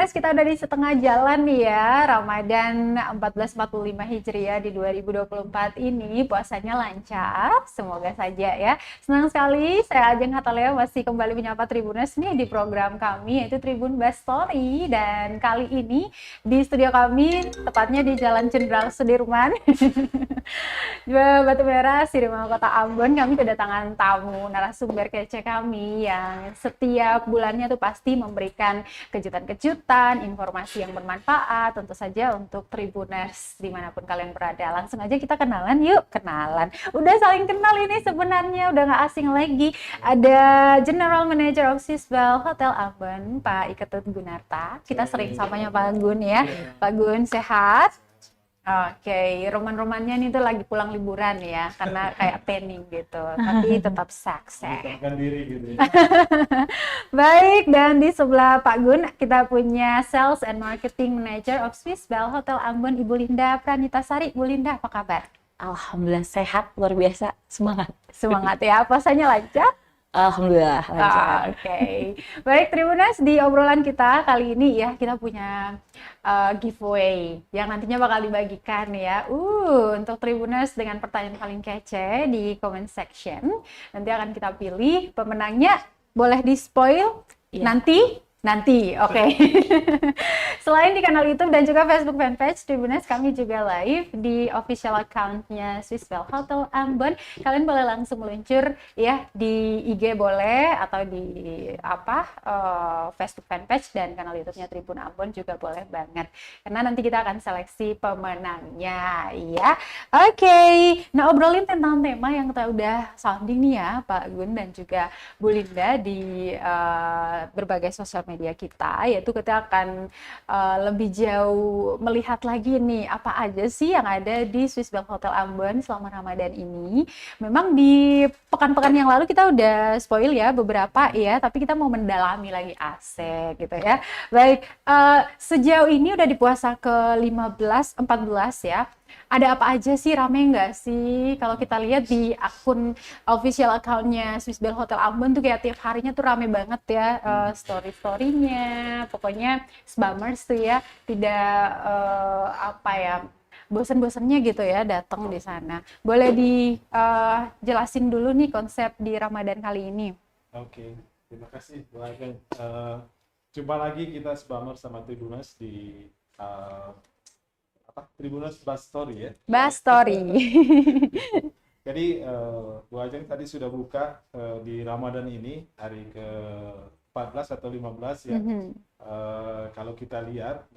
Tribuners, kita udah di setengah jalan nih ya. Ramadan 1445 Hijriah di 2024 ini puasanya lancar, semoga saja ya. Senang sekali saya Ajeng Hatalea masih kembali menyapa Tribuners nih di program kami yaitu Tribun Best Story, dan kali ini di studio kami tepatnya di Jalan Jenderal Sudirman Batu Merah, Sirima, Kota Ambon. Kami kedatangan tamu narasumber kece kami yang setiap bulannya tuh pasti memberikan kejutan-kejutan, informasi yang bermanfaat tentu saja untuk Tribuners dimanapun kalian berada. Langsung aja kita kenalan yuk, kenalan. Udah saling kenal ini sebenarnya, udah nggak asing lagi. Ada General Manager of Swisswell Hotel Ambon, Pak Iketut Gunarta. Kita sering samanya Pak Gun ya. Pak Gun sehat? Oke, roman-romannya nih tuh lagi pulang liburan ya, karena kayak planning gitu, tapi tetap sukses. Diri gitu ya. Baik, dan di sebelah Pak Gun kita punya Sales and Marketing Manager of Swisswell Hotel Ambon, Ibu Linda Pranitasari. Bu Linda, apa kabar? Alhamdulillah sehat, luar biasa, semangat. Semangat ya, puasanya lancar? Alhamdulillah lancar. Oke. Baik Tribuners, di obrolan kita kali ini ya kita punya giveaway yang nantinya bakal dibagikan ya. Untuk Tribuners dengan pertanyaan paling kece di comment section. Nanti akan kita pilih pemenangnya, boleh di spoil nanti, oke. Selain di kanal YouTube dan juga Facebook fanpage Tribuners, kami juga live di official account-nya Swisswell Hotel Ambon. Kalian boleh langsung meluncur ya di IG boleh, atau di Facebook fanpage dan kanal YouTube-nya Tribun Ambon juga boleh banget. Karena nanti kita akan seleksi pemenangnya ya. Oke. Nah, obrolin tentang tema yang kita udah sounding nih ya Pak Gun dan juga Bu Linda di berbagai sosial media kita, yaitu kita akan lebih jauh melihat lagi nih apa aja sih yang ada di Swisswell Hotel Ambon selama Ramadan ini. Memang di pekan-pekan yang lalu kita udah spoil ya beberapa ya, tapi kita mau mendalami lagi, asik gitu ya. Baik, sejauh ini udah di puasa ke-15, 14 ya. Ada apa aja sih, rame nggak sih? Kalau kita lihat di akun official account-nya Swisswell Hotel Ambon tuh kayak tiap harinya tuh rame banget ya, story-storynya. Pokoknya Sbamers tuh ya tidak bosan-bosannya gitu ya datang di sana. Boleh dijelasin dulu nih konsep di Ramadan kali ini. Oke, terima kasih Bu Ajeng. Jumpa lagi kita Sbamers sama Tribuners di Tribuners Best Story ya. Best Story. Jadi Bu Ajeng tadi sudah buka di Ramadan ini hari ke-14 atau 15 ya. Kalau kita lihat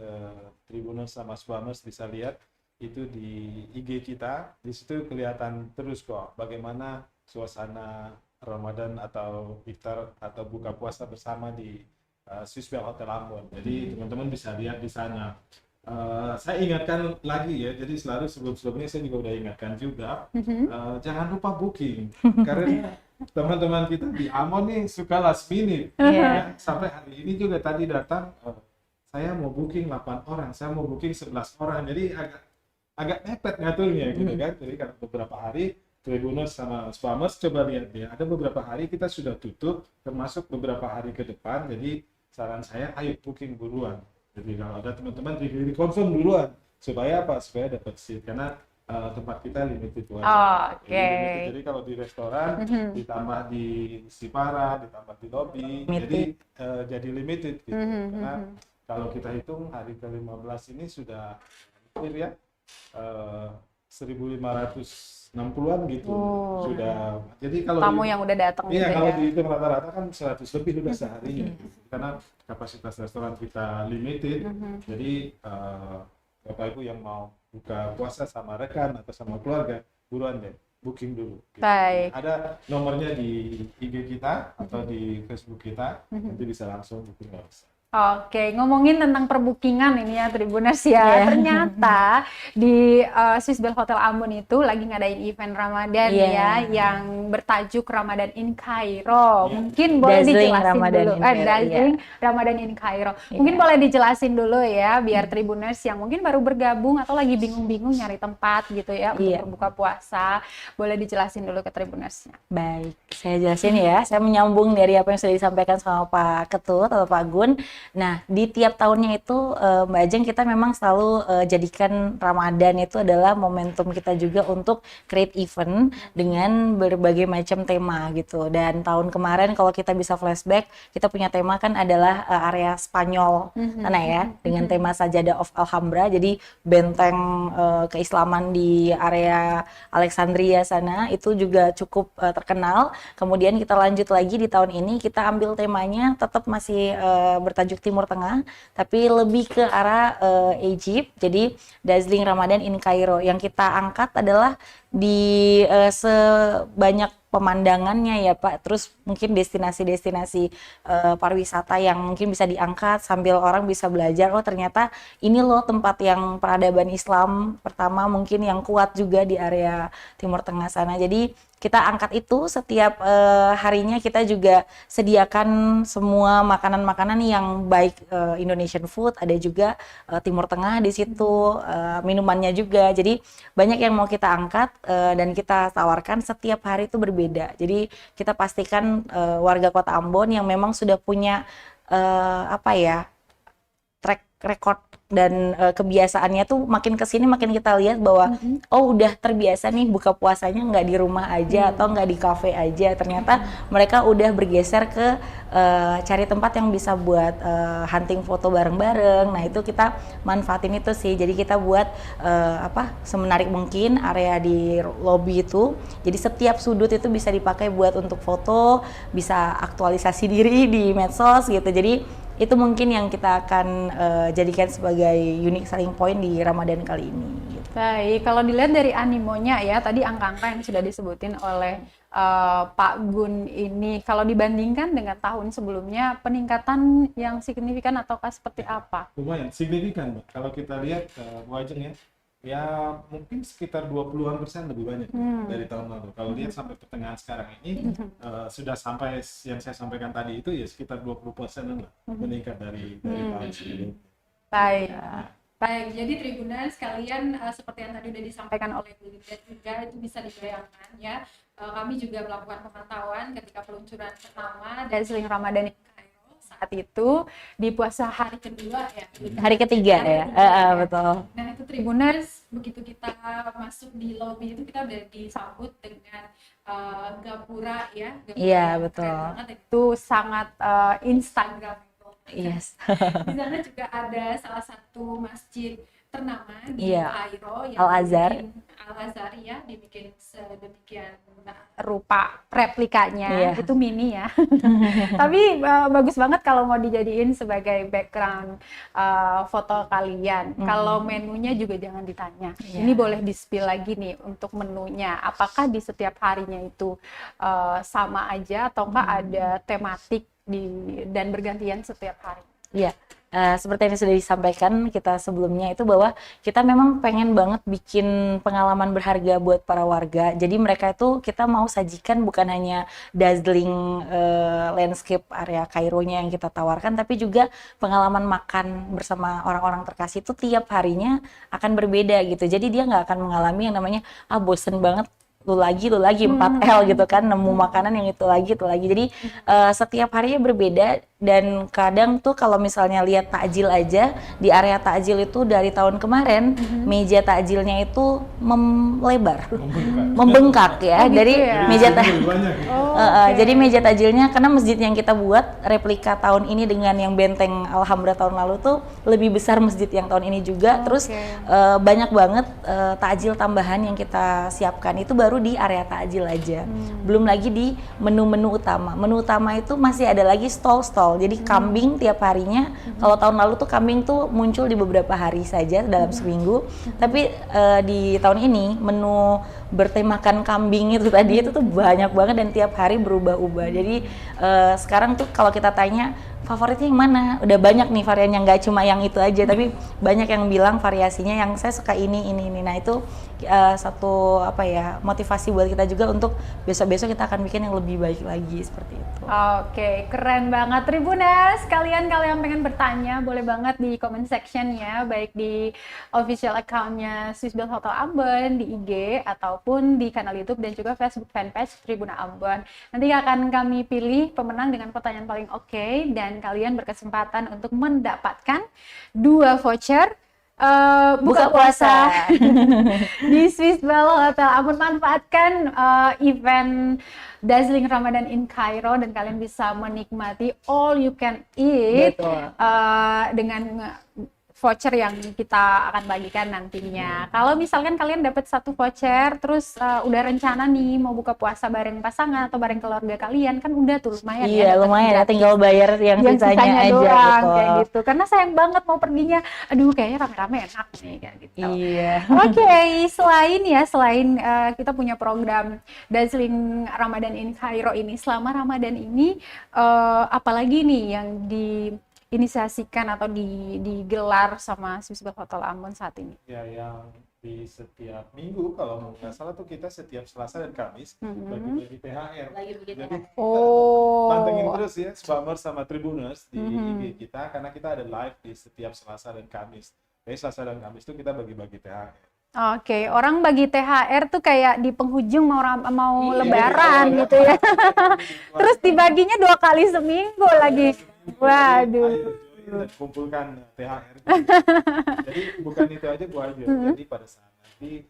Tribuners sama Sbamers bisa lihat itu di IG kita, di situ kelihatan terus kok bagaimana suasana Ramadan atau iftar atau buka puasa bersama di Swisswell Hotel Ambon. Jadi teman-teman bisa lihat di sana. Saya ingatkan lagi ya, jadi selalu sebelum-sebelumnya saya juga udah ingatkan juga, jangan lupa booking, karena teman-teman kita di Ambon nih suka last minute, ya. Sampai hari ini juga tadi datang, saya mau booking 8 orang, saya mau booking 11 orang, jadi agak mepet ngaturnya gitu kan. Jadi kalau beberapa hari Tribuners sama Sbamers coba lihat ya, ada beberapa hari kita sudah tutup, termasuk beberapa hari ke depan, jadi saran saya ayo booking buruan. Jadi kalau ada teman-teman di confirm duluan supaya apa? Supaya dapat seat, karena tempat kita limited aja. Jadi kalau di restoran ditambah di Sipara, ditambah di lobby, jadi limited gitu. Karena kalau kita hitung hari ke-15 ini sudah hampir ya 1.560-an gitu. Sudah. Jadi kalau tamu yang udah datang iya, kalau dihitung rata-rata kan 100 lebih udah seharinya. Karena kapasitas restoran kita limited. Jadi Bapak Ibu yang mau buka puasa sama rekan atau sama keluarga, buruan deh booking dulu. Gitu. Baik. Ada nomornya di IG kita atau di Facebook kita, nanti bisa langsung booking nggak bisa. Oke, ngomongin tentang perbookingan ini ya Tribuners ya. Ternyata di Swisswell Hotel Ambon itu lagi ngadain event Ramadan ya yang bertajuk Ramadan in Cairo. Mungkin boleh dijelasin dulu. Dazzling Ramadan in Cairo. Mungkin boleh dijelasin dulu ya biar Tribuners yang mungkin baru bergabung atau lagi bingung-bingung nyari tempat gitu ya untuk berbuka puasa, boleh dijelasin dulu ke Tribunersnya. Baik, saya jelasin ya. Saya menyambung dari apa yang sudah disampaikan sama Pak Ketut atau Pak Gun. Nah, di tiap tahunnya itu Mbak Ajeng kita memang selalu jadikan Ramadan itu adalah momentum kita juga untuk create event dengan berbagai macam tema gitu. Dan tahun kemarin kalau kita bisa flashback, kita punya tema kan adalah area Spanyol sana ya, dengan tema Sajadah of Alhambra. Jadi benteng keislaman di area Alexandria sana itu juga cukup terkenal. Kemudian kita lanjut lagi di tahun ini, kita ambil temanya tetap masih bertajuk Timur Tengah, tapi lebih ke arah Egypt. Jadi Dazzling Ramadan in Cairo. Yang kita angkat adalah di sebanyak pemandangannya ya Pak, terus mungkin destinasi-destinasi pariwisata yang mungkin bisa diangkat sambil orang bisa belajar, oh ternyata ini loh tempat yang peradaban Islam pertama mungkin yang kuat juga di area Timur Tengah sana. Jadi kita angkat itu setiap harinya, kita juga sediakan semua makanan-makanan yang baik Indonesian food, ada juga Timur Tengah di situ, minumannya juga. Jadi banyak yang mau kita angkat dan kita tawarkan setiap hari itu berbeda. Jadi kita pastikan warga Kota Ambon yang memang sudah punya track record dan kebiasaannya tuh makin kesini makin kita lihat bahwa oh udah terbiasa nih buka puasanya nggak di rumah aja atau nggak di kafe aja, ternyata mereka udah bergeser ke cari tempat yang bisa buat hunting foto bareng-bareng. Nah itu kita manfaatin itu sih, jadi kita buat semenarik mungkin area di lobby itu, jadi setiap sudut itu bisa dipakai buat untuk foto, bisa aktualisasi diri di medsos gitu. Jadi itu mungkin yang kita akan jadikan sebagai unique selling point di Ramadan kali ini. Gitu. Baik, kalau dilihat dari animonya ya, tadi angka-angka yang sudah disebutin oleh Pak Gun ini, kalau dibandingkan dengan tahun sebelumnya, peningkatan yang signifikan ataukah seperti apa? Lumayan signifikan, Mbak. Kalau kita lihat Bu Ajeng ya mungkin sekitar 20% lebih banyak dari tahun lalu. Kalau lihat sampai pertengahan sekarang ini sudah sampai yang saya sampaikan tadi itu ya sekitar 20% lah meningkat dari tahun sebelumnya. Baik. Baik, jadi Tribuners sekalian seperti yang tadi sudah disampaikan oleh Bu Lydia juga, itu bisa dibayangkan ya. Kami juga melakukan pemantauan ketika peluncuran pertama Dazzling Ramadan in Cairo saat itu di puasa hari kedua ya. Hari ketiga ya. Betul. Nah itu Tribuners, begitu kita masuk di lobby itu kita udah disambut dengan gapura ya. Iya betul. Itu sangat Instagram. Yes. Di sana juga ada salah satu masjid ternama di Kairo yang Al-Azhar ya, dibikin sedemikian rupa replikanya, itu mini ya. Tapi bagus banget kalau mau dijadiin sebagai background foto kalian. Kalau menunya juga jangan ditanya. Ini boleh di-spill lagi nih untuk menunya. Apakah di setiap harinya itu sama aja ataukah ada tematik dan bergantian setiap hari? Iya, seperti yang sudah disampaikan kita sebelumnya itu bahwa kita memang pengen banget bikin pengalaman berharga buat para warga. Jadi mereka itu kita mau sajikan bukan hanya dazzling landscape area Kaironya yang kita tawarkan, tapi juga pengalaman makan bersama orang-orang terkasih itu tiap harinya akan berbeda gitu. Jadi dia nggak akan mengalami yang namanya bosen banget lu lagi 4L gitu kan, nemu makanan yang itu lagi. Jadi setiap harinya berbeda. Dan kadang tuh kalau misalnya lihat takjil aja, di area takjil itu dari tahun kemarin meja takjilnya itu membengkak ya. Dari meja jadi meja takjilnya, karena masjid yang kita buat replika tahun ini dengan yang benteng Alhambra tahun lalu tuh lebih besar masjid yang tahun ini juga. Terus banyak banget takjil tambahan yang kita siapkan itu baru di area takjil aja. Belum lagi di menu-menu utama. Menu utama itu masih ada lagi stall-stall. Jadi kambing tiap harinya, kalau tahun lalu tuh kambing tuh muncul di beberapa hari saja dalam seminggu, tapi di tahun ini menu bertemakan kambing itu tadi itu tuh banyak banget dan tiap hari berubah-ubah. Jadi sekarang tuh kalau kita tanya favoritnya yang mana, udah banyak nih varian yang nggak cuma yang itu aja, tapi banyak yang bilang variasinya yang saya suka ini. Nah itu satu motivasi buat kita juga untuk besok-besok kita akan bikin yang lebih baik lagi seperti itu. Oke, keren banget Tribuners. Kalian pengen bertanya boleh banget di comment section ya, baik di official account-nya Swissbuild Hotel Ambon di IG ataupun di kanal YouTube dan juga Facebook fanpage Tribuna Ambon. Nanti akan kami pilih pemenang dengan pertanyaan paling oke, dan dan kalian berkesempatan untuk mendapatkan 2 voucher buka puasa di Swiss Bell Hotel Ambon. Manfaatkan event Dazzling Ramadan in Cairo dan kalian bisa menikmati all you can eat dengan voucher yang kita akan bagikan nantinya. Kalau misalkan kalian dapat 1 voucher, terus udah rencana nih mau buka puasa bareng pasangan atau bareng keluarga kalian, kan udah tuh lumayan ya. Iya lumayan ya, tinggal bayar yang sisanya aja doang, gitu. Kayak gitu. Karena sayang banget mau perginya, aduh kayaknya rame-rame enak nih kayak gitu. Iya. Oke, selain kita punya program Dazzling Ramadan in Cairo ini, selama Ramadan ini apalagi nih yang diinisiasikan atau digelar sama Swiss Bell Hotel Ambon saat ini? Ya, yang di setiap minggu kalau nggak salah tuh kita setiap Selasa dan Kamis bagi-bagi THR. Jadi pantengin terus ya Spamers sama Tribuners di IG kita, karena kita ada live di setiap Selasa dan Kamis. Jadi Selasa dan Kamis tuh kita bagi-bagi THR. Oke, orang bagi THR tuh kayak di penghujung mau lebaran gitu ya. Terus dibaginya 2 kali seminggu lagi. Waduh. Dan kumpulkan THR. Jadi bukan itu aja gua aja. Jadi pada saat nanti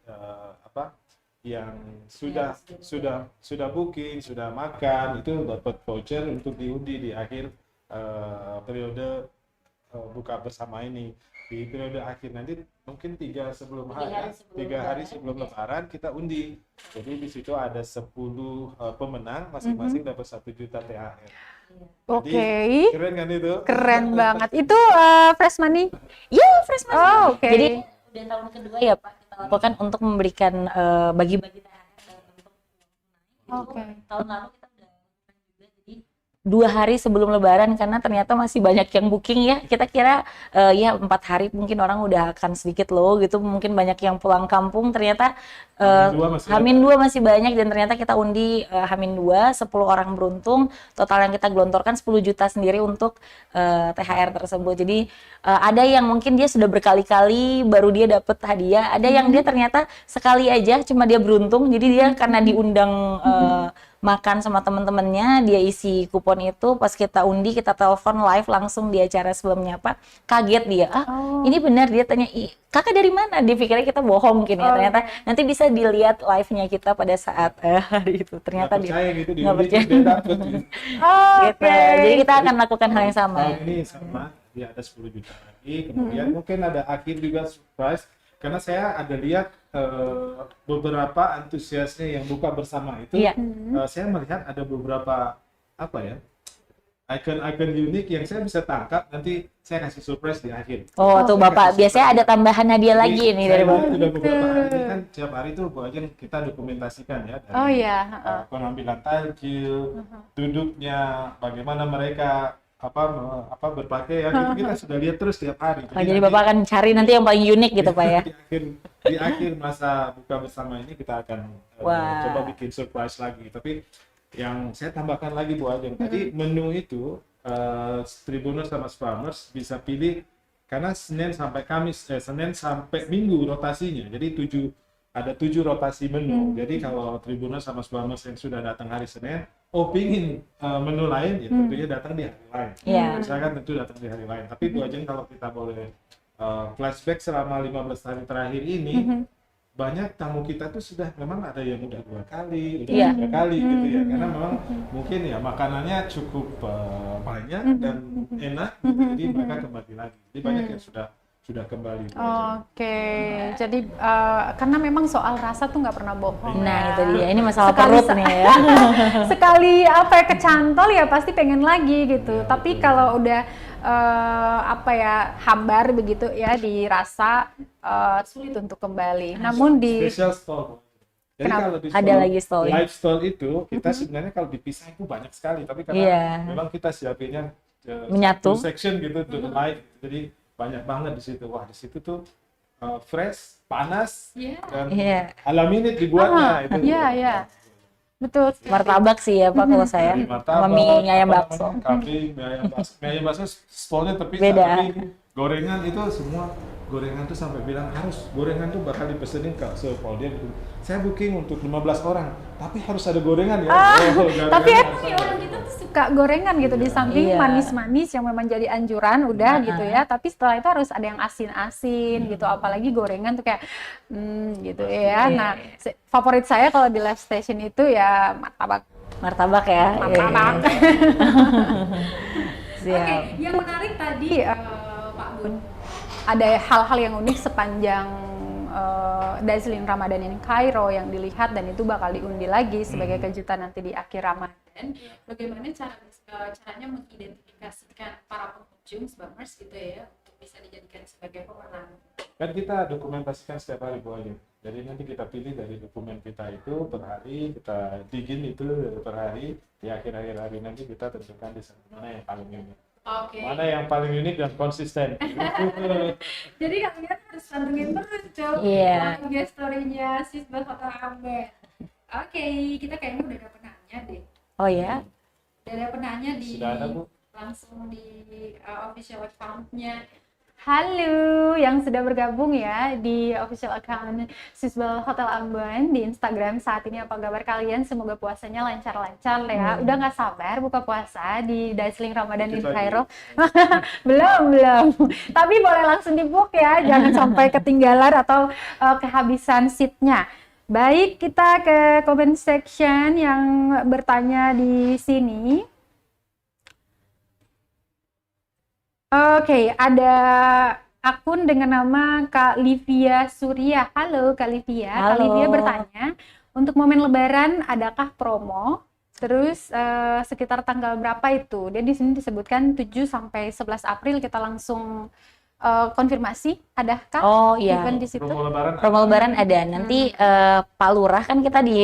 yang sudah booking, sudah makan itu dapat voucher untuk diundi di akhir periode buka bersama ini. Di periode akhir nanti mungkin 3 hari sebelum Lebaran kita undi. Jadi di situ ada 10 pemenang, masing-masing dapat 1 juta THR. Oke. Keren kan itu? Keren banget. Itu fresh money? Iya, fresh money. Oh, oke. Jadi udah tahun kedua ya Pak kita lakukan untuk memberikan bagi-bagi THR untuk Oke. tahun lalu kita udah lakukan juga, jadi 2 hari sebelum Lebaran, karena ternyata masih banyak yang booking ya. Kita kira ya 4 hari mungkin orang udah akan sedikit loh gitu, mungkin banyak yang pulang kampung, ternyata H-2 masih banyak, dan ternyata kita undi H-2 10 orang beruntung, total yang kita gelontorkan 10 juta sendiri untuk THR tersebut. Jadi ada yang mungkin dia sudah berkali-kali baru dia dapat hadiah, ada yang dia ternyata sekali aja cuma dia beruntung, jadi dia karena diundang makan sama teman-temannya, dia isi kupon itu, pas kita undi kita telepon live langsung di acara sebelumnya Pak, kaget dia, ini benar, dia tanya, kakak dari mana? Dia pikirnya kita bohong mungkin ya, ternyata nanti bisa dilihat live-nya kita pada saat hari itu, ternyata dia nggak percaya. Gitu. Jadi kita akan lakukan hal yang sama. Tahun ini sama, dia ada 10 juta lagi, kemudian mungkin ada akhir juga surprise, karena saya ada lihat beberapa antusiasnya yang buka bersama itu, saya melihat ada beberapa icon-icon unik yang saya bisa tangkap, nanti saya kasih surprise di akhir. Oh, tuh Bapak, biasanya ada tambahan hadiah lagi nih dari Bapak. Sudah beberapa hari ini kan tiap hari tuh Bu Ajeng kita dokumentasikan ya dari pengambilan tajil, duduknya, bagaimana mereka berpakaian, itu kita sudah lihat terus tiap hari. Jadi Bapak akan cari nanti yang paling unik gitu Pak ya. Di akhir masa buka bersama ini kita akan coba bikin surprise lagi. Tapi yang saya tambahkan lagi Bu Ajeng, tadi menu itu Tribuners sama Spamers bisa pilih, karena Senin sampai Minggu rotasinya. Jadi ada 7 rotasi menu. Jadi kalau Tribuners sama Spamers yang sudah datang hari Senin, pingin menu lain, ya tentunya datang di hari lain. Misalkan tentu datang di hari lain. Tapi Bu Ajeng, kalau kita boleh flashback selama 15 hari terakhir ini, banyak tamu kita tuh sudah memang ada yang udah 2 kali, udah 3 kali gitu ya. Karena memang mungkin ya makanannya cukup banyak dan enak, gitu. Jadi mereka kembali lagi. Jadi banyak yang sudah kembali. Oke, jadi karena memang soal rasa tuh nggak pernah bohong. Nah itu dia, ini masalah perut nih ya. Sekali kecantol ya pasti pengen lagi gitu. Tapi kalau udah hambar begitu ya dirasa, sulit untuk kembali. Namun di special stall. Jadi kalau di ada lagi stall live stall itu kita sebenarnya kalau dipisah itu banyak sekali, tapi karena memang kita siapinnya menyatu section gitu untuk live, jadi banyak banget di situ. Wah, di situ tuh fresh, panas, dan ala minute dibuatnya itu. Iya. Betul. Martabak sih ya Pak kalau saya. Sama mie ayam bakso. Kambing, mie ayam bakso stolnya terpisah, tapi gorengan itu semua gorengan tuh sampai bilang harus gorengan tuh bakal dipesenin Kak. So, kalau dia saya booking untuk 15 orang, tapi harus ada gorengan ya. Tapi emang ya orang kita tuh suka gorengan gitu di samping Iya. manis-manis yang memang jadi anjuran udah gitu ya. Tapi setelah itu harus ada yang asin-asin gitu. Apalagi gorengan tuh kayak gitu ya. Nah, favorit saya kalau di live station itu ya martabak. Martabak ya. Martabak. Siap. Oke, yang menarik tadi Pak Bun, ada hal-hal yang unik sepanjang Dazzling Ramadan ini Kairo yang dilihat dan itu bakal diundi lagi sebagai kejutan nanti di akhir Ramadan. Bagaimana caranya mengidentifikasikan para pengunjung Sbamers gitu ya untuk bisa dijadikan sebagai pemenang? Kan kita dokumentasikan setiap hari Bu Ayu. Jadi nanti kita pilih dari dokumen kita itu per hari, kita digin itu per hari, di akhir-akhir hari nanti kita tentukan di mana yang paling unik. Oke. Mana yang paling unik dan konsisten. Jadi kalian harus pantengin terus Cok. Iya. Guest story-nya Sisbal Hotel Amber. Oke, kita kayaknya udah ada penanya deh. Oh ya. Udah ada penanya di Sudah ada, Bu? langsung di official account-nya. Halo yang sudah bergabung ya di official account Sisbal Hotel Ambon di Instagram saat ini. Apa kabar kalian? Semoga puasanya lancar-lancar ya. Udah nggak sabar buka puasa di Dazzling Ramadan in Dikit lagi. Cairo. belum. Tapi boleh langsung di-book ya, jangan sampai ketinggalan atau kehabisan seatnya. Baik, kita ke comment section yang bertanya di sini. Oke, ada akun dengan nama Kak Livia Surya. Halo Kak Livia. Kak Halo. Livia bertanya, untuk momen Lebaran adakah promo? Terus sekitar tanggal berapa itu? Dia di sini disebutkan 7 sampai 11 April. Kita langsung konfirmasi, adakah Oh iya. event di situ? Promo lebaran. Promo lebaran ada. Nanti Pak Lurah kan kita di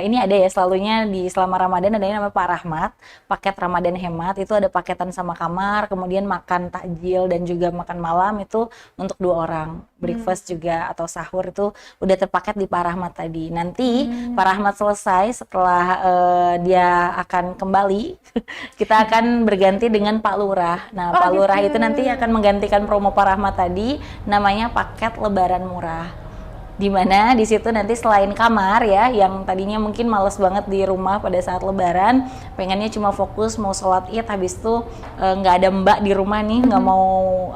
ini ada ya selalunya di selama Ramadan ada yang namanya Pak Rahmat, paket Ramadan hemat. Itu ada paketan sama kamar, kemudian makan takjil dan juga makan malam itu untuk 2 orang. Breakfast juga atau sahur itu udah terpaket di Pak Rahmat tadi. Nanti Pak Rahmat selesai setelah dia akan kembali, kita akan berganti dengan Pak Lurah. Nah, Oh, Pak Lurah gitu. itu nanti akan menggantikan promo Pak Rahmat tadi, namanya paket Lebaran murah. Di mana di situ nanti selain kamar ya, yang tadinya mungkin males banget di rumah pada saat Lebaran, pengennya cuma fokus mau sholat Id, habis itu nggak ada mbak di rumah nih, nggak mau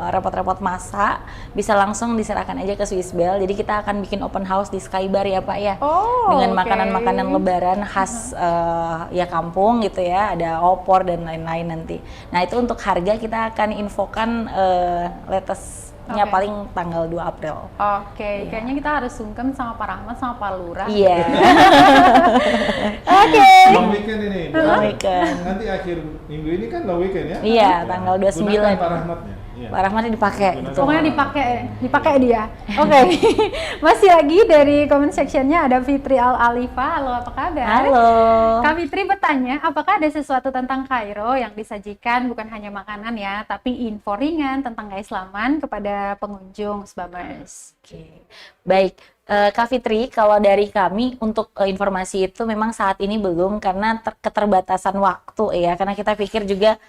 repot-repot masak, bisa langsung diserahkan aja ke Swiss Bell. Jadi kita akan bikin open house di Skybar ya Pak ya, Oh, dengan oke. makanan-makanan Lebaran khas ya kampung gitu ya, ada opor dan lain-lain nanti. Nah itu untuk harga kita akan infokan latestnya Oke. paling tanggal 2 April. Oke, kayaknya kita harus sungkem sama Pak Rahmat sama Pak Lurah. Iya. Oke. Long weekend ini. Long weekend. Nanti akhir minggu ini kan long weekend ya? Iya, tanggal 29. Gunakan Pak Rahmatnya. Iya. Pak Rahmatnya dipakai. Gunakan Pokoknya Pak Rahmat. dipakai dia. Oke. Masih lagi dari comment sectionnya ada Fitri Al Alifa. Halo, apa kabar? Halo. Kak Fitri bertanya, apakah ada sesuatu tentang Kairo yang disajikan bukan hanya makanan ya, tapi info ringan tentang keislaman kepada pengunjung Sbamers? Oke. Baik. Kak Fitri, kalau dari kami untuk informasi itu memang saat ini belum karena keterbatasan waktu ya. Karena kita pikir juga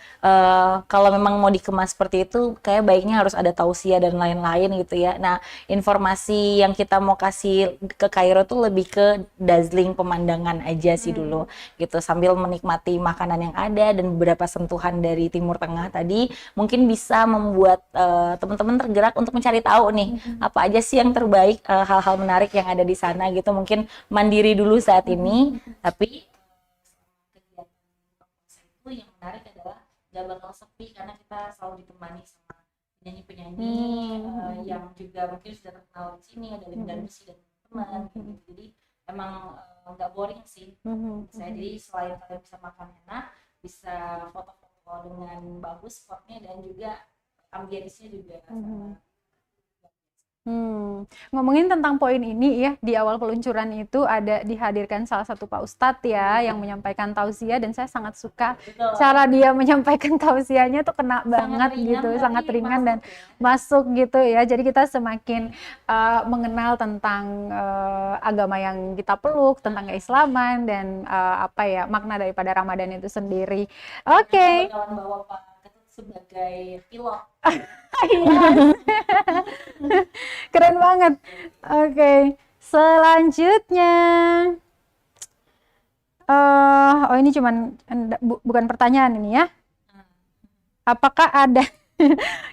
kalau memang mau dikemas seperti itu, kayak baiknya harus ada tausiah dan lain-lain gitu ya. Nah, informasi yang kita mau kasih ke Kairo tuh lebih ke dazzling pemandangan aja sih dulu gitu. Sambil menikmati makanan yang ada dan beberapa sentuhan dari Timur Tengah tadi, mungkin bisa membuat teman-teman tergerak untuk mencari tahu nih apa aja sih yang terbaik, hal-hal menarik yang ada di sana gitu. Mungkin mandiri dulu saat ini, tapi kegiatan itu yang menarik adalah gak bakal sepi karena kita selalu ditemani sama penyanyi-penyanyi yang juga mungkin sudah terkenal di sini, ada Lindan Besi dan teman-teman gitu. Jadi emang nggak boring sih. Saya jadi selain kalian bisa makan enak, bisa foto-foto dengan bagus spotnya dan juga ambience-nya juga sama. Ngomongin tentang poin ini ya, di awal peluncuran itu ada dihadirkan salah satu Pak Ustadz ya yang menyampaikan tausiah, dan saya sangat suka Betul. cara dia menyampaikan tausiahnya tuh kena banget ringan, gitu, tapi sangat ringan dan masuk ya. masuk gitu ya. Jadi kita semakin mengenal tentang agama yang kita peluk, tentang keislaman dan apa ya makna daripada Ramadan itu sendiri. Oke. Kita bakalan bawa Pak Ketut sebagai pilot. Keren banget. Oke, selanjutnya. Oh ini cuman bukan pertanyaan ini ya. Apakah ada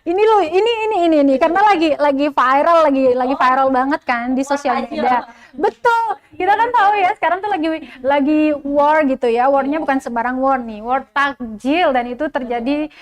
ini loh, ini karena lagi viral banget kan di sosial media. Betul. Kita kan tahu ya sekarang tuh lagi war gitu ya. Warnya bukan sembarang war nih, war takjil, dan itu terjadi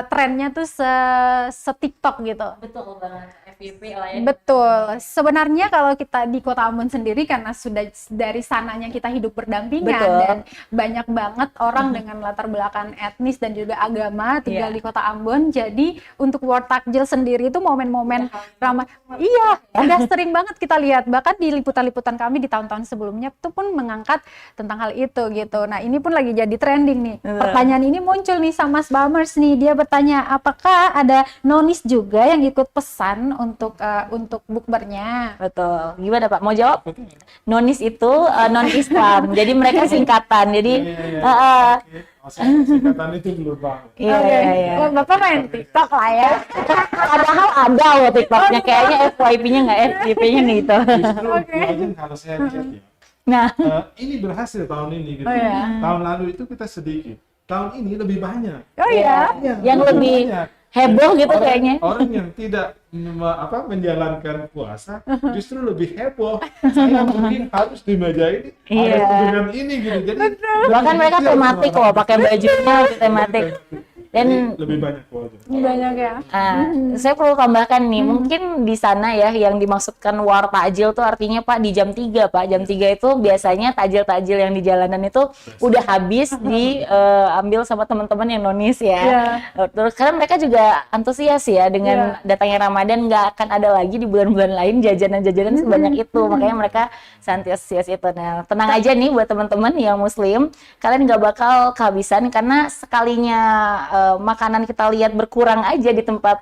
trennya tuh se TikTok gitu. Betul banget. FYP lah ya. Betul. Sebenarnya kalau kita di Kota Ambon sendiri karena sudah dari sananya kita hidup berdampingan. Betul. Dan banyak banget orang dengan latar belakang etnis dan juga agama tinggal di Kota Ambon. Jadi untuk War Takjil sendiri itu momen-momen ramai. Iya, udah sering banget kita lihat. Bahkan di liputan-liputan kami di tahun-tahun sebelumnya itu pun mengangkat tentang hal itu gitu. Nah, ini pun lagi jadi trending nih. Pertanyaan ini muncul nih sama Mas Bamers nih. Dia bertanya, apakah ada nonis juga yang ikut pesan untuk bukbernya? Betul. Gimana Pak? Mau jawab? Nonis itu non-Islam. Jadi mereka singkatan. Jadi singkatan itu dulu Bang. Iya. Oh, Bapak main TikTok lah ya. Padahal ada loh TikToknya. Kayaknya FYP-nya nggak, FYP-nya gitu. Justru Ajeng kalau saya lihat ya. Nah, ini berhasil tahun ini gitu. Oh, iya. Tahun lalu itu kita sedikit. Tahun ini lebih banyak. Oh iya. yang lebih banyak. heboh gitu kayaknya. Orang yang tidak menjalankan puasa justru lebih heboh. Saya mungkin harus di meja ini ada dengan ini gitu. Jadi Bahkan mereka tematik loh, pakai bajunya tematik. Dan lebih banyak aja. Banyak ya. saya perlu tambahkan nih, mungkin di sana ya yang dimaksudkan war takjil tuh artinya Pak di jam 3 Pak. Jam 3 itu biasanya takjil-takjil yang di jalanan itu udah habis diambil sama teman-teman yang nonis ya. Terus karena mereka juga antusias ya dengan datangnya Ramadan, nggak akan ada lagi di bulan-bulan lain jajanan-jajanan sebanyak itu. Makanya mereka antusias itu. Nah, tenang aja nih buat teman-teman yang muslim, kalian nggak bakal kehabisan karena sekalinya makanan kita lihat berkurang aja di tempat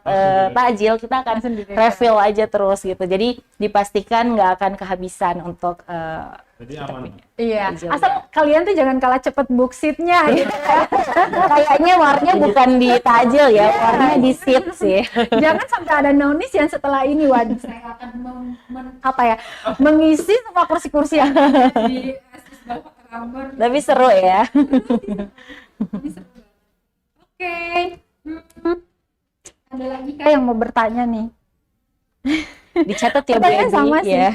takjil, kita akan refill aja terus gitu. Jadi dipastikan nggak akan kehabisan untuk jadi aman. Iya, asal kalian tuh jangan kalah cepet book-seatnya gitu. Kayaknya warnya bukan di takjil ya, warnya di seat sih. Jangan sampai ada nonis yang setelah ini waduh saya akan mengisi semua kursi-kursi yang ada di SIS Bapak Ambon. Tapi seru ya. Oke. Ada lagi kah yang mau bertanya nih? Dicatat ya Bu Pertanyaan Edi sama sih. ya.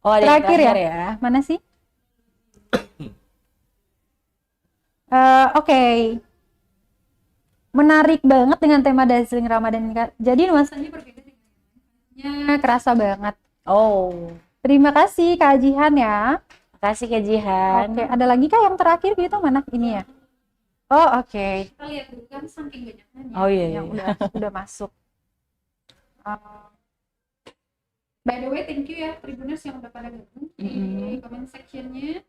Oh, ada yang Terakhir ya? ya. Mana sih? Oke. Menarik banget dengan tema Dazzling Ramadan ini, Kak. Jadi nuansanya berbeda dengan kerasa banget. Oh, Terima kasih Kak Jihan ya. kasih Kak Jihan. Oke, ada lagi Kak yang terakhir gitu mana? Ini ya. Oh, oke. Kita lihat dulu kan saking banyaknya nih Oh iya. yang udah masuk. By the way, thank you ya Tribuners yang udah pada gabung di comment section-nya.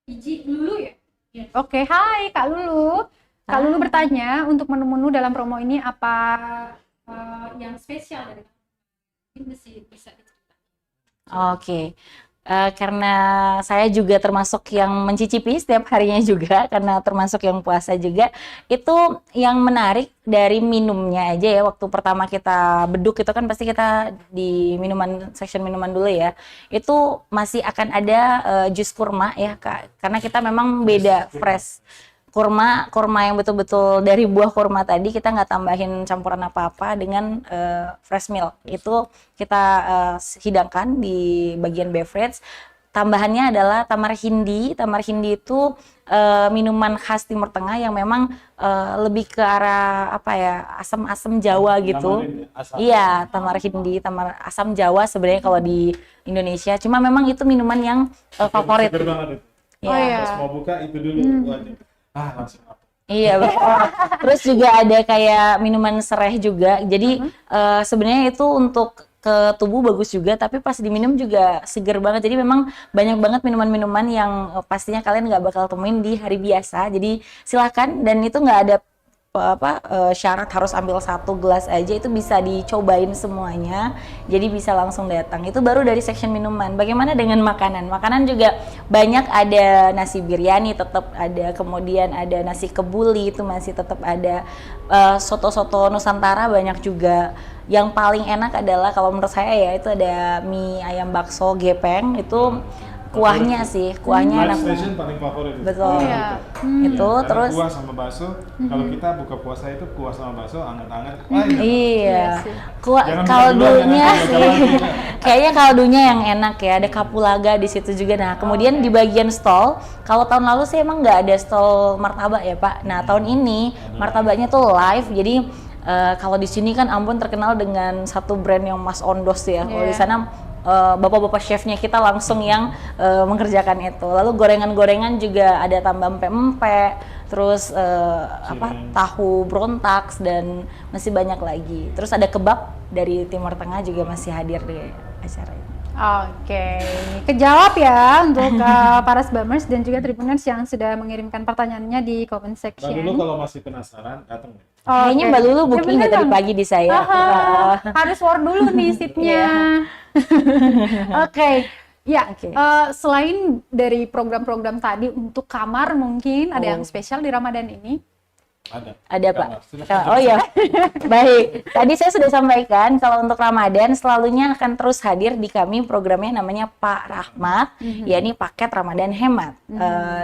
Iji Lulu ya? Oke, hai Kak Lulu. Kak Lulu bertanya, untuk menu-menu dalam promo ini apa yang spesial dari ini bisa diceritakan? Oke. Karena saya juga termasuk yang mencicipi setiap harinya juga, karena termasuk yang puasa juga, itu yang menarik dari minumnya aja ya. Waktu pertama kita beduk itu kan pasti kita di minuman, section minuman dulu ya, itu masih akan ada jus kurma ya Kak, karena kita memang beda fresh. Kurma yang betul-betul dari buah kurma tadi, kita nggak tambahin campuran apa-apa dengan fresh milk. Itu kita hidangkan di bagian beverage. Tambahannya adalah tamar hindi. Tamar hindi itu minuman khas Timur Tengah yang memang lebih ke arah apa ya, asam-asam Jawa gitu. Iya, tamar hindi, tamar asam Jawa sebenarnya kalau di Indonesia. Cuma memang itu minuman yang favorit. Seger banget itu. Ya. Oh, iya. Pas mau buka itu dulu aja. Langsung apa? Iya betul. Terus juga ada kayak minuman sereh juga. Jadi sebenarnya itu untuk ke tubuh bagus juga, tapi pas diminum juga seger banget. Jadi memang banyak banget minuman-minuman yang pastinya kalian nggak bakal temuin di hari biasa. Jadi silakan, dan itu nggak ada syarat harus ambil 1 gelas aja, itu bisa dicobain semuanya, jadi bisa langsung datang. Itu baru dari section minuman. Bagaimana dengan makanan? Makanan juga banyak, ada nasi biryani tetap ada, kemudian ada nasi kebuli itu masih tetap ada, soto-soto Nusantara banyak juga. Yang paling enak adalah kalau menurut saya ya itu ada mie ayam bakso gepeng, itu kuahnya sih, kuahnya Light enak station banget. paling favorit itu. Betul. Iya. Itu Karena terus kuah sama bakso, kalau kita buka puasa itu kuah sama bakso anget-anget. iya. Iya sih. Jangan Kaldunya buka duluan, sih. jangan Kayaknya kaldunya yang enak ya, ada kapulaga di situ juga. Nah, kemudian di bagian stall, kalau tahun lalu sih emang nggak ada stall martabak ya, Pak. Nah, tahun ini martabaknya tuh live. Jadi kalau di sini kan Ambon terkenal dengan satu brand yang Mas Ondos ya. Kalau di Iya. sana bapak-bapak chefnya kita langsung yang mengerjakan itu. Lalu gorengan-gorengan juga ada tambah empe-empe, terus tahu brontax dan masih banyak lagi. Terus ada kebab dari Timur Tengah juga masih hadir di acara ini. Oke, kejawab ya untuk para Sbamers dan juga Tribuners yang sudah mengirimkan pertanyaannya di comment Mbak section. dulu kalau masih penasaran datang deh. Kayaknya Oke. Mbak Lulu Ya, booking bener dari dong. pagi di saya. Aha, harus war dulu nih seatnya. Oke, ya. Oke. Selain dari program-program tadi untuk kamar, mungkin ada yang spesial di Ramadan ini. Ada Pak. Kamar. Silakan Oh ya, baik. Tadi saya sudah sampaikan kalau untuk Ramadan selalunya akan terus hadir di kami programnya namanya Pak Rahmat, yakni paket Ramadan hemat.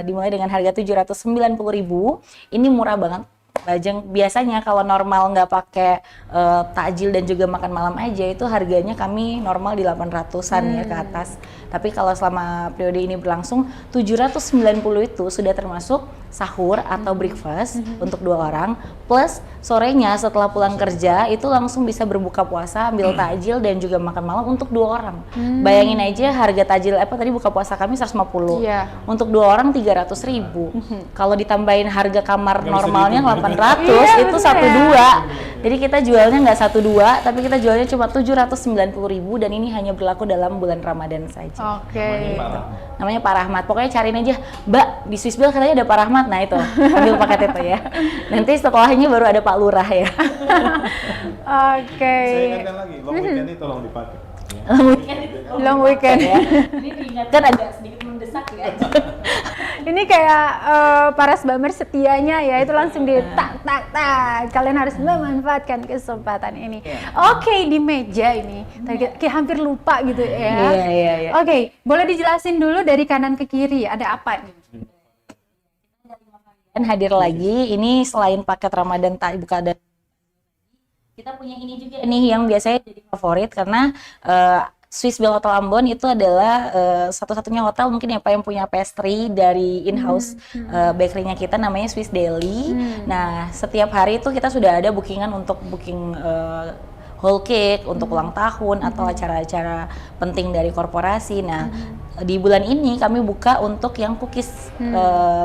Dimulai dengan harga 790.000. Ini murah banget. Bajeng, biasanya kalau normal nggak pakai takjil dan juga makan malam aja itu harganya kami normal di 800-an ya ke atas. Tapi kalau selama periode ini berlangsung 790 itu sudah termasuk sahur atau breakfast untuk 2 orang, plus sorenya setelah pulang kerja itu langsung bisa berbuka puasa, ambil takjil dan juga makan malam untuk 2 orang. Bayangin aja harga takjil tadi buka puasa kami 150. Iya. Untuk 2 orang 300.000. Kalau ditambahin harga kamar Nggak bisa normalnya dihitung. 800, Iya, itu bener. 1-2. Jadi kita jualnya nggak 1-2, tapi kita jualnya cuma 790.000 dan ini hanya berlaku dalam bulan Ramadan saja. Oke. Namanya Pak Rahmat. Pokoknya cariin aja, Mbak, di Swiss Bell katanya ada Pak Rahmat. Nah itu, ambil paket itu ya. Nanti setelahnya baru ada Pak Lurah ya. Oke. Saya ingatkan lagi, long weekend ini tolong dipakai. Ya. Long weekend. Ya. Ini diingatkan agak sedikit mendesak ya. Ini kayak para Sbamers setianya ya, itu langsung di tak. Kalian harus memanfaatkan kesempatan ini. Oke, di meja ini. Tadi kayak hampir lupa gitu ya. Iya. Oke, boleh dijelasin dulu dari kanan ke kiri ada apa nih? Dan hadir lagi, ini selain paket Ramadan tak buka dan kita punya ini juga nih yang biasanya jadi favorit karena Swiss Bell Hotel Ambon itu adalah satu-satunya hotel mungkin ya Pak yang punya pastry dari in-house bakery-nya kita namanya Swiss Deli. Nah, setiap hari itu kita sudah ada bookingan untuk booking whole cake untuk ulang tahun atau acara-acara penting dari korporasi. Nah, di bulan ini kami buka untuk yang cookies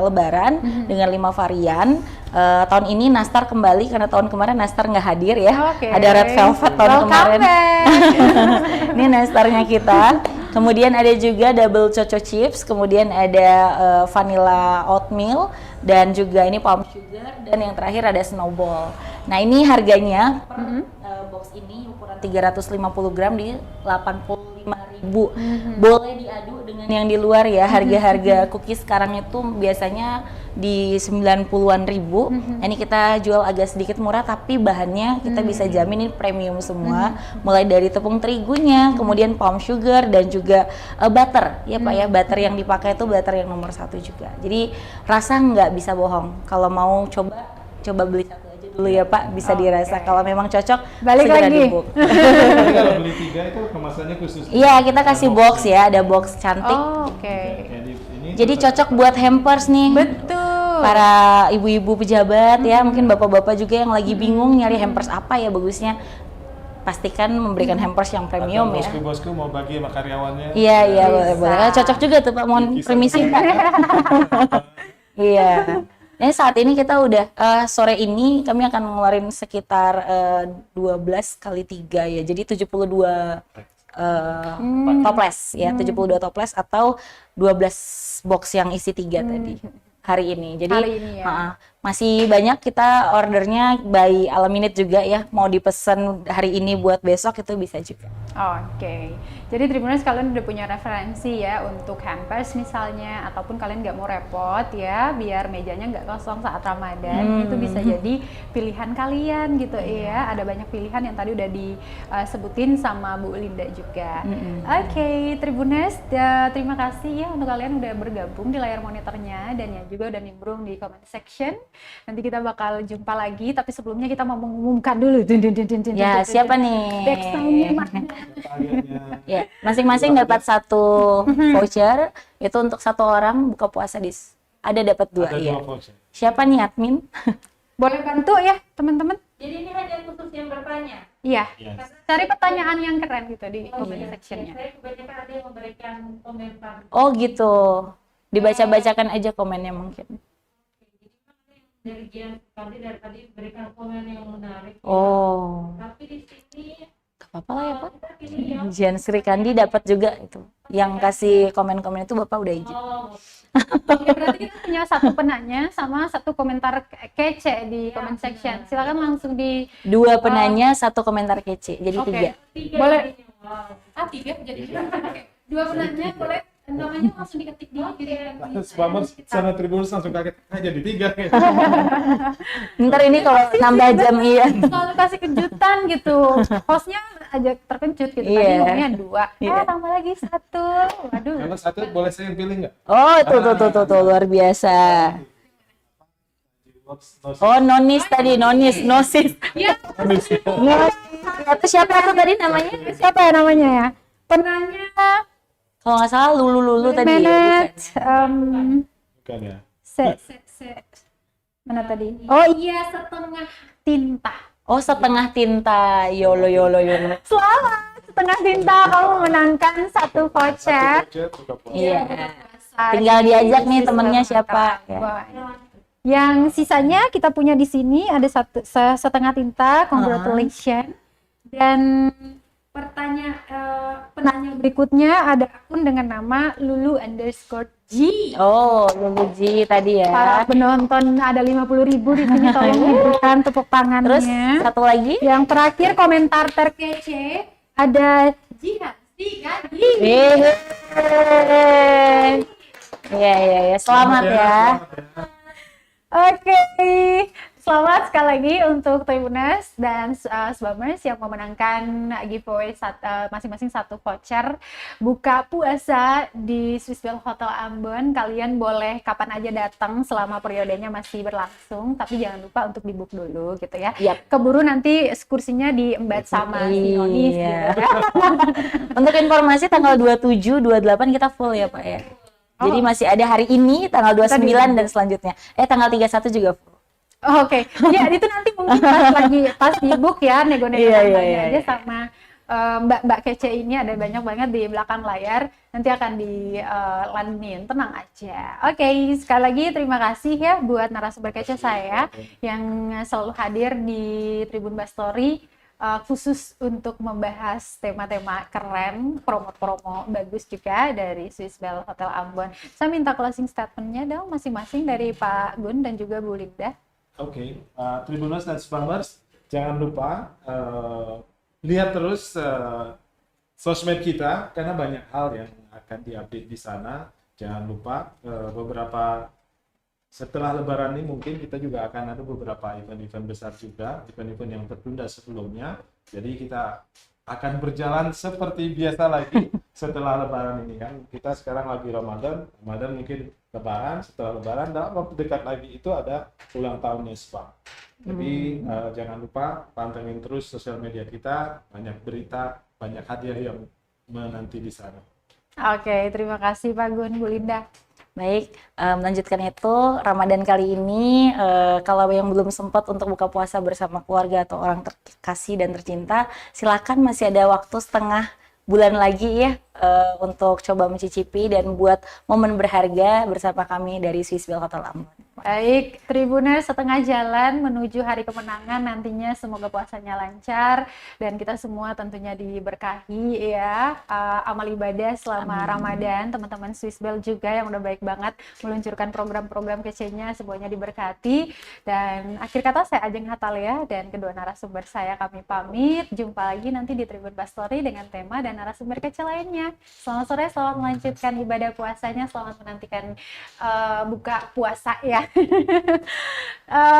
lebaran dengan 5 varian. Tahun ini nastar kembali karena tahun kemarin nastar nggak hadir ya. Oke. Ada red velvet tahun Welcome kemarin. back. Ini nastarnya kita. Kemudian ada juga double choco chips, kemudian ada vanilla oatmeal dan juga ini palm sugar dan yang terakhir ada snowball. Nah, ini harganya per box ini ukuran 350 gram di 85.000. Boleh diadu dengan yang di luar ya. Harga-harga cookies sekarang itu biasanya di 90-an ribu. Ini kita jual agak sedikit murah tapi bahannya kita bisa jamin ini premium semua. Mulai dari tepung terigunya, kemudian palm sugar dan juga butter ya Pak ya. Butter yang dipakai itu butter yang nomor 1 juga. Jadi rasa nggak bisa bohong. Kalau mau coba beli satu aja dulu ya Pak, bisa dirasa. Kalau memang cocok Balik segera lagi. di-book. Tapi kalau beli 3 itu kemasannya khusus. Iya, kita kasih box ya, ada box cantik. Oh, oke. Jadi cocok buat hampers nih. Betul. Para ibu-ibu pejabat ya, mungkin bapak-bapak juga yang lagi bingung nyari hampers apa ya bagusnya. Pastikan memberikan hampers yang premium ya. Bosku mau bagi sama karyawannya. Iya, Bisa. boleh. Cocok juga tuh Pak, mohon Bisa. permisi Pak. Iya. Ini saat ini kita udah sore ini kami akan ngeluarin sekitar 12 kali 3 ya. Jadi 72 toples ya, 72 toples atau 12 box yang isi 3 tadi. hari ini. Jadi Hari ini ya. masih banyak kita ordernya by ala minute juga ya. Mau dipesan hari ini buat besok itu bisa juga. Oke, jadi Tribuners kalian udah punya referensi ya untuk hampers misalnya, ataupun kalian nggak mau repot ya, biar mejanya nggak kosong saat Ramadan, itu bisa jadi pilihan kalian gitu ya. Ada banyak pilihan yang tadi udah disebutin sama Bu Linda juga. Oke, Tribuners, terima kasih ya untuk kalian udah bergabung di layar monitornya dan yang juga udah nimbrung di comment section. Nanti kita bakal jumpa lagi, tapi sebelumnya kita mau mengumumkan dulu. Ya, siapa nih? Backsound-nya mana? Ya, masing-masing dapat satu voucher itu untuk satu orang buka puasa ada dapat dua Ada ya. 2 voucher. Siapa nih admin? Boleh bantu ya teman-teman? Jadi ini hadiah khusus yang bertanya. Iya. Yes. Cari pertanyaan yang keren gitu di comment section-nya. Saya kebanyakan ada yang memberikan komentar. Oh gitu. Dibaca-bacakan aja komennya mungkin. Dari Gian tadi berikan komen yang menarik. Oh. Tapi di sini Gak apa-apa lah ya Pak. kita pilih yang Jian Sri Kandi dapat juga itu. Yang kasih komen-komen itu Bapak udah izin. Ya, berarti kita punya satu penanya sama satu komentar kece di comment section. Silakan langsung di Dua penanya, satu komentar kece. Jadi Oke. 3. Boleh. wow. tiga jadi. Oke. Dua penanya boleh namanya langsung diketik di Spammers sama Tribuners langsung kaget, jadi 3. Ntar ini kalau nambah jam iya. Selalu kasih kejutan gitu. Hostnya aja terkejut gitu. Tadi Iya. ngomongnya 2. Iya. Tambah lagi 1. Waduh. Karena satu boleh saya yang pilih nggak? Oh, tuh luar biasa. Oh, nonis tadi, nosis. Ya, Itu siapa tuh tadi namanya? siapa ya namanya ya? Penanya Kalau nggak salah Lulu tadi ya, Menet, bukan? Bukan ya? mana tadi? Oh iya, setengah tinta. Oh, setengah tinta. Yolo. Selamat, setengah tinta kamu memenangkan satu voucher. Buka puasa. Iya. Tinggal diajak nih temennya siapa. Ya. Yang sisanya kita punya di sini ada setengah tinta. Congratulations. Dan penanya berikutnya ada akun dengan nama Lulu_G. Oh, Lulu Ji tadi Para ya. penonton ada 50.000 di sini, tolong diberikan tepuk Terus tangannya. satu lagi. Yang terakhir komentar terkece ada Jihan Gadi. Iya. Selamat ya. Oke, selamat sekali lagi untuk Tribuners dan Swammers yang memenangkan giveaway masing-masing satu voucher buka puasa di Swiss Bell Hotel Ambon. Kalian boleh kapan aja datang selama periodenya masih berlangsung, tapi jangan lupa untuk di book dulu gitu ya. Yap. Keburu nanti kursinya diembat sama si Nonis Iya. gitu ya. Untuk informasi tanggal 27, 28 kita full ya Pak ya. Jadi masih ada hari ini tanggal 29 dan selanjutnya. Tanggal 31 juga full. Oke, ya itu nanti mungkin pas di book ya, nego-nego Iya. aja sama Mbak Kece ini, ada banyak banget di belakang layar, nanti akan diladenin, tenang aja. Oke, sekali lagi terima kasih ya buat narasumber Kece saya yang selalu hadir di Tribun Bastory. Khusus untuk membahas tema-tema keren, promo-promo bagus juga dari Swiss Bell Hotel Ambon. Saya minta closing statement-nya dong masing-masing dari Pak Gun dan juga Bu Linda. Oke, Tribuners dan Spammers, jangan lupa lihat terus sosmed kita karena banyak hal yang akan diupdate di sana. Jangan lupa setelah Lebaran ini mungkin kita juga akan ada beberapa event-event besar juga, event-event yang tertunda sebelumnya. Jadi kita akan berjalan seperti biasa lagi setelah Lebaran ini kan. Kita sekarang lagi Ramadan mungkin Lebaran, setelah Lebaran dalam waktu dekat lagi itu ada ulang tahunnya SPA. Jadi jangan lupa pantengin terus sosial media kita, banyak berita, banyak hadiah yang menanti di sana. Oke, terima kasih Pak Gun, Bu Linda. Baik, melanjutkan itu Ramadan kali ini kalau yang belum sempat untuk buka puasa bersama keluarga atau orang terkasih dan tercinta, silakan masih ada waktu setengah bulan lagi ya untuk coba mencicipi dan buat momen berharga bersama kami dari Swiss Bell Hotel Ambon. Baik, Tribuners, setengah jalan menuju hari kemenangan nantinya, semoga puasanya lancar dan kita semua tentunya diberkahi ya, amal ibadah selama Ramadan. Teman-teman Swiss Bell juga yang udah baik banget meluncurkan program-program kecilnya, semuanya diberkati. Dan akhir kata saya Ajeng Hatalia dan kedua narasumber saya kami pamit. Jumpa lagi nanti di Tribun Pastori dengan tema dan narasumber kecil lainnya. Selamat sore, selamat melanjutkan ibadah puasanya, selamat menantikan buka puasa ya.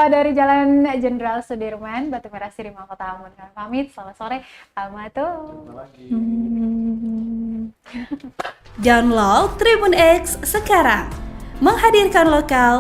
Dari Jalan Jenderal Sudirman, Batu Merah Sirima, Kota Ambon, kami pamit. Selamat sore, Amatul. Jumpa lagi. Download Tribun X sekarang, menghadirkan lokal